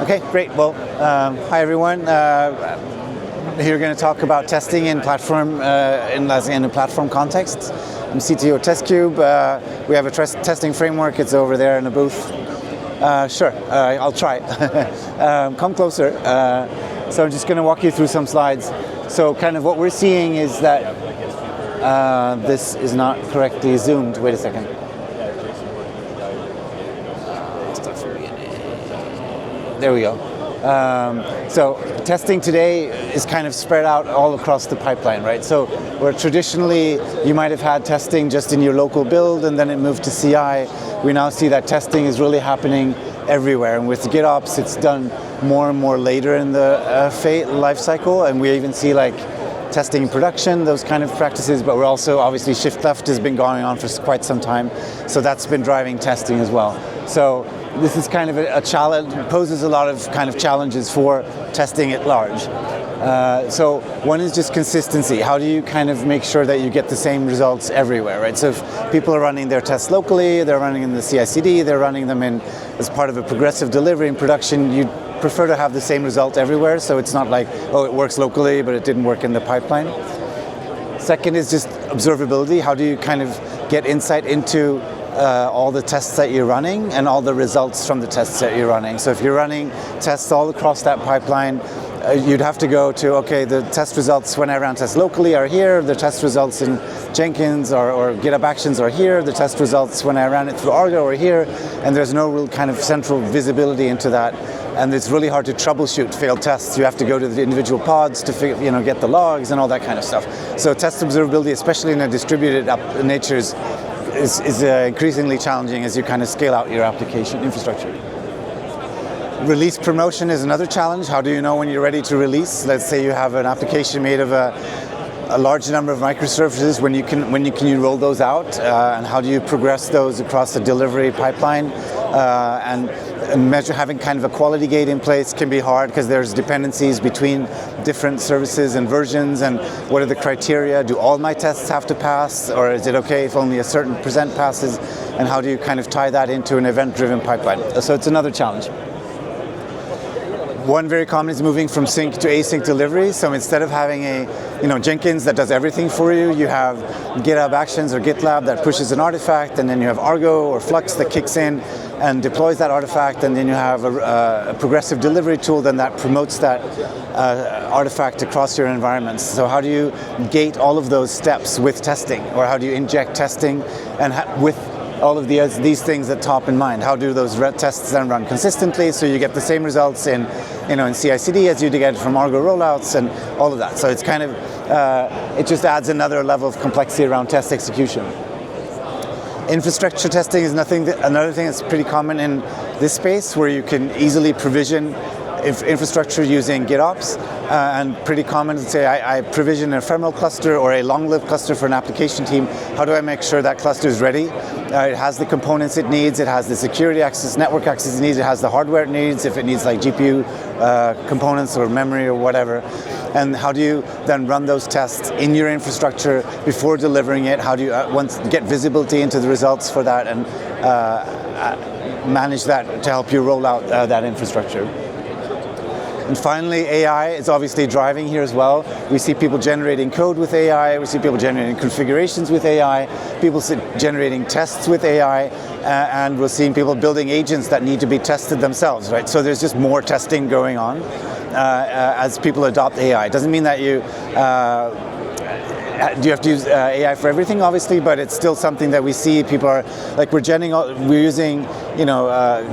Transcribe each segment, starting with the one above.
Okay, great. Well, hi everyone. Here we're going to talk about testing in platform in a platform context. I'm CTO of TestCube. We have a testing framework. It's over there in the booth. Sure, I'll try. Come closer. So I'm just going to walk you through some slides. So kind of what we're seeing is that this is not correctly zoomed. Wait a second. There we go. So testing today is kind of spread out all across the pipeline, right? So where traditionally you might have had testing just in your local build and then it moved to CI, we now see that testing is really happening everywhere. And with GitOps, it's done more and more later in the life cycle, and we even see like testing in production, those kind of practices, but we're also obviously shift left has been going on for quite some time, so that's been driving testing as well. So this is kind of a challenge, poses a lot of kind of challenges for testing at large. So one is just consistency. How do you kind of make sure that you get the same results everywhere, right? So if people are running their tests locally, they're running in the CI/CD, they're running them in as part of a progressive delivery in production, you prefer to have the same result everywhere, so it's not like, oh, it works locally, but it didn't work in the pipeline. Second is just observability. How do you kind of get insight into all the tests that you're running and all the results from the tests that you're running? So if you're running tests all across that pipeline, you'd have to go to, okay, the test results when I ran tests locally are here, the test results in Jenkins or GitHub Actions are here, the test results when I ran it through Argo are here, and there's no real kind of central visibility into that. And it's really hard to troubleshoot failed tests. You have to go to the individual pods to get the logs and all that kind of stuff. So test observability, especially in a distributed nature, is increasingly challenging as you kind of scale out your application infrastructure. Release promotion is another challenge. How do you know when you're ready to release? Let's say you have an application made of a large number of microservices. When can you roll those out? And how do you progress those across the delivery pipeline? And having kind of a quality gate in place can be hard because there's dependencies between different services and versions, and what are the criteria? Do all my tests have to pass, or is it okay if only a certain percent passes? And how do you kind of tie that into an event-driven pipeline? So it's another challenge. One very common is moving from sync to async delivery. So instead of having a Jenkins that does everything for you, you have GitHub Actions or GitLab that pushes an artifact, and then you have Argo or Flux that kicks in and deploys that artifact, and then you have a progressive delivery tool then that promotes that artifact across your environments. So how do you gate all of those steps with testing, or how do you inject testing and with all of these things at top in mind? How do those tests then run consistently so you get the same results in CI/CD as you get from Argo rollouts and all of that? So it's kind of it just adds another level of complexity around test execution. Infrastructure testing is another thing that's pretty common in this space, where you can easily provision infrastructure using GitOps, and pretty common to say I provision an ephemeral cluster or a long-lived cluster for an application team. How do I make sure that cluster is ready? It has the components it needs, it has the security access, network access it needs, it has the hardware it needs, if it needs like GPU components or memory or whatever. And how do you then run those tests in your infrastructure before delivering it? How do you once get visibility into the results for that and manage that to help you roll out that infrastructure? And finally, AI is obviously driving here as well. We see people generating code with AI, we see people generating configurations with AI, people generating tests with AI, and we're seeing people building agents that need to be tested themselves, right? So there's just more testing going on as people adopt AI. It doesn't mean that you have to use AI for everything, obviously, but it's still something that we see. People are like, we're using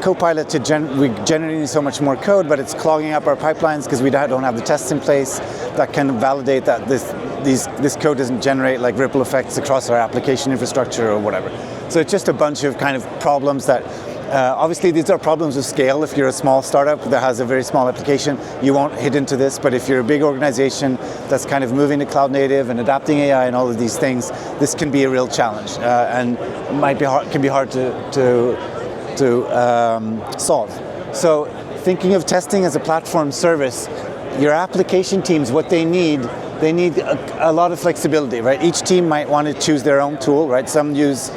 Copilot we're generating so much more code, but it's clogging up our pipelines because we don't have the tests in place that can validate that this code doesn't generate like ripple effects across our application infrastructure or whatever. So it's just a bunch of kind of problems that obviously these are problems of scale. If you're a small startup that has a very small application, you won't hit into this, but if you're a big organization that's kind of moving to cloud native and adapting AI and all of these things, this can be a real challenge, and can be hard to solve. So thinking of testing as a platform service, your application teams, what they need a lot of flexibility, right? Each team might want to choose their own tool, right? Some use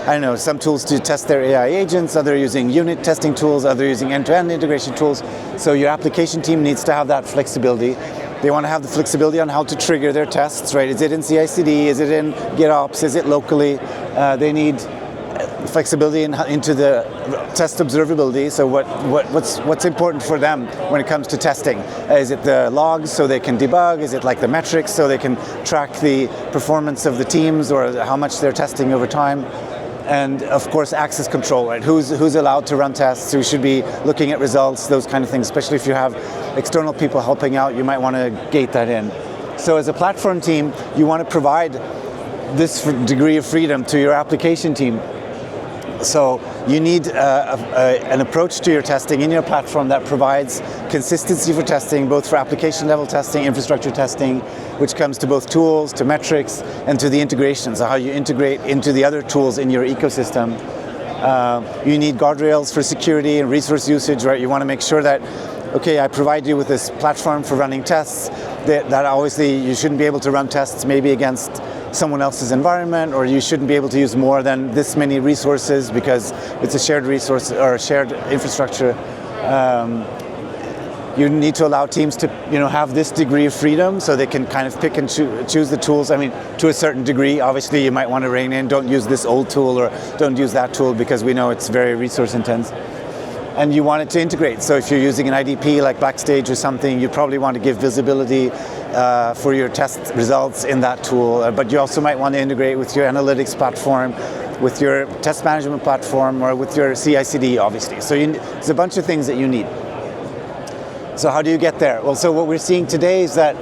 I don't know, some tools to test their AI agents, other using unit testing tools, other using end-to-end integration tools. So your application team needs to have that flexibility. They want to have the flexibility on how to trigger their tests, right? Is it in CI/CD? Is it in GitOps? Is it locally? They need flexibility into the test observability. So what's important for them when it comes to testing? Is it the logs so they can debug? Is it like the metrics so they can track the performance of the teams or how much they're testing over time? And of course, access control, right? Who's allowed to run tests? Who should be looking at results? Those kind of things. Especially if you have external people helping out, you might want to gate that in. So as a platform team, you want to provide this degree of freedom to your application team. So you need an approach to your testing in your platform that provides consistency for testing, both for application level testing, infrastructure testing, which comes to both tools, to metrics, and to the integrations, so how you integrate into the other tools in your ecosystem. You need guardrails for security and resource usage, right? You want to make sure that, okay, I provide you with this platform for running tests, that obviously you shouldn't be able to run tests maybe against someone else's environment, or you shouldn't be able to use more than this many resources because it's a shared resource or a shared infrastructure. You need to allow teams to, have this degree of freedom so they can kind of pick and choose the tools. I mean, to a certain degree, obviously you might want to rein in, don't use this old tool or don't use that tool because we know it's very resource intense. And you want it to integrate. So if you're using an IDP like Backstage or something, you probably want to give visibility for your test results in that tool. But you also might want to integrate with your analytics platform, with your test management platform, or with your CI/CD, obviously. So there's a bunch of things that you need. So how do you get there? Well, so what we're seeing today is that,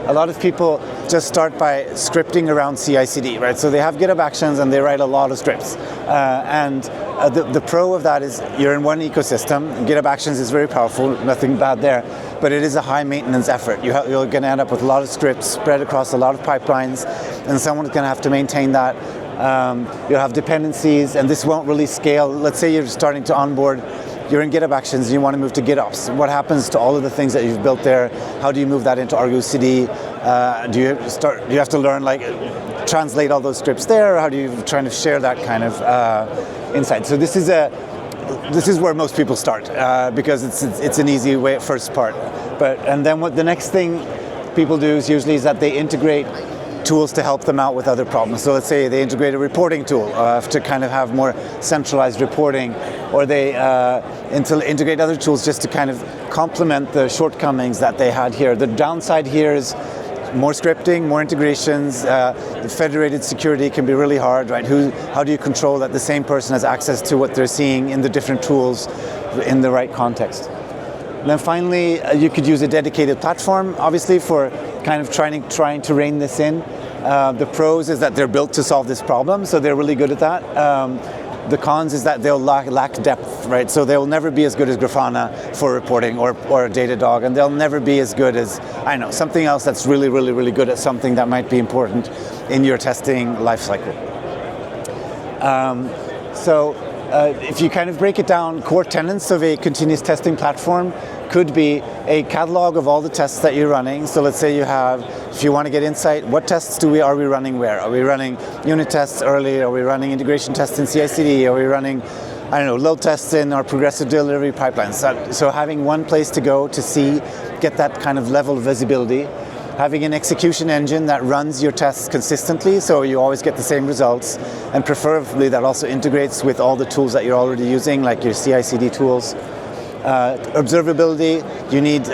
a lot of people just start by scripting around CI/CD, right? So they have GitHub Actions and they write a lot of scripts. The pro of that is you're in one ecosystem. GitHub Actions is very powerful, nothing bad there, but it is a high maintenance effort. You're going to end up with a lot of scripts spread across a lot of pipelines, and someone's going to have to maintain that. You'll have dependencies, and this won't really scale. Let's say you're starting to onboard. You're in GitHub Actions and you want to move to GitOps. What happens to all of the things that you've built there? How do you move that into Argo CD? Do you have to learn, translate all those scripts there? Or how do you try to share that kind of insight? So this is where most people start because it's an easy way, first part. And then what the next thing people do is usually that they integrate tools to help them out with other problems. So let's say they integrate a reporting tool to kind of have more centralized reporting, or they integrate other tools just to kind of complement the shortcomings that they had here. The downside here is more scripting, more integrations. The federated security can be really hard, right? How do you control that the same person has access to what they're seeing in the different tools in the right context? And then finally, you could use a dedicated platform, obviously, for kind of trying to rein this in. The pros is that they're built to solve this problem, so they're really good at that. The cons is that they'll lack depth, right? So they'll never be as good as Grafana for reporting or Datadog, and they'll never be as good as, something else that's really, really, really good at something that might be important in your testing lifecycle. If you kind of break it down, core tenets of a continuous testing platform could be a catalog of all the tests that you're running. So let's say if you want to get insight, what tests are we running where? Are we running unit tests early? Are we running integration tests in CI/CD? Are we running, load tests in our progressive delivery pipelines? So having one place to go to see, get that kind of level of visibility. Having an execution engine that runs your tests consistently, so you always get the same results, and preferably that also integrates with all the tools that you're already using, like your CI/CD tools. Observability, you need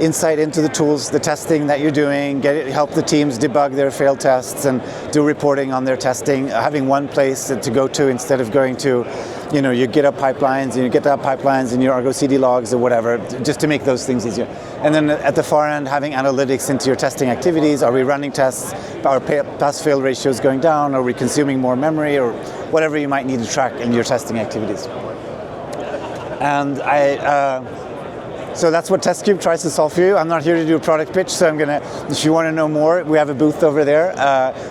insight into the tools, the testing that you're doing, help the teams debug their failed tests and do reporting on their testing. Having one place to go to instead of going to, your GitHub pipelines, and your GitHub pipelines and your Argo CD logs or whatever, just to make those things easier. And then at the far end, having analytics into your testing activities. Are we running tests? Are pass-fail ratios going down? Are we consuming more memory? Or whatever you might need to track in your testing activities. And so that's what TestCube tries to solve for you. I'm not here to do a product pitch, so if you want to know more, we have a booth over there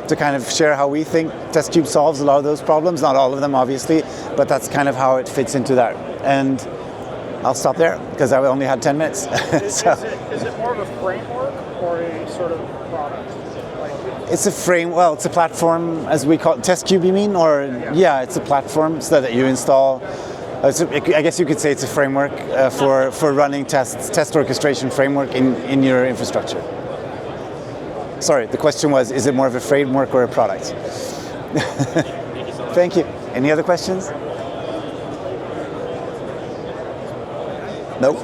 to kind of share how we think TestCube solves a lot of those problems. Not all of them, obviously, but that's kind of how it fits into that. And I'll stop there because I only had 10 minutes. Is it more of a framework or a sort of product? It's a frame. Well, it's a platform, as we call it, test cube. You mean, or yeah, it's a platform so that you install. I guess you could say it's a framework for running tests, test orchestration framework in your infrastructure. Sorry, the question was: is it more of a framework or a product? Thank you. Any other questions? Nope.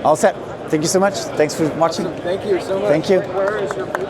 All set. Thank you so much. Thanks for watching. Thank you so much. Thank you. Where is your booth?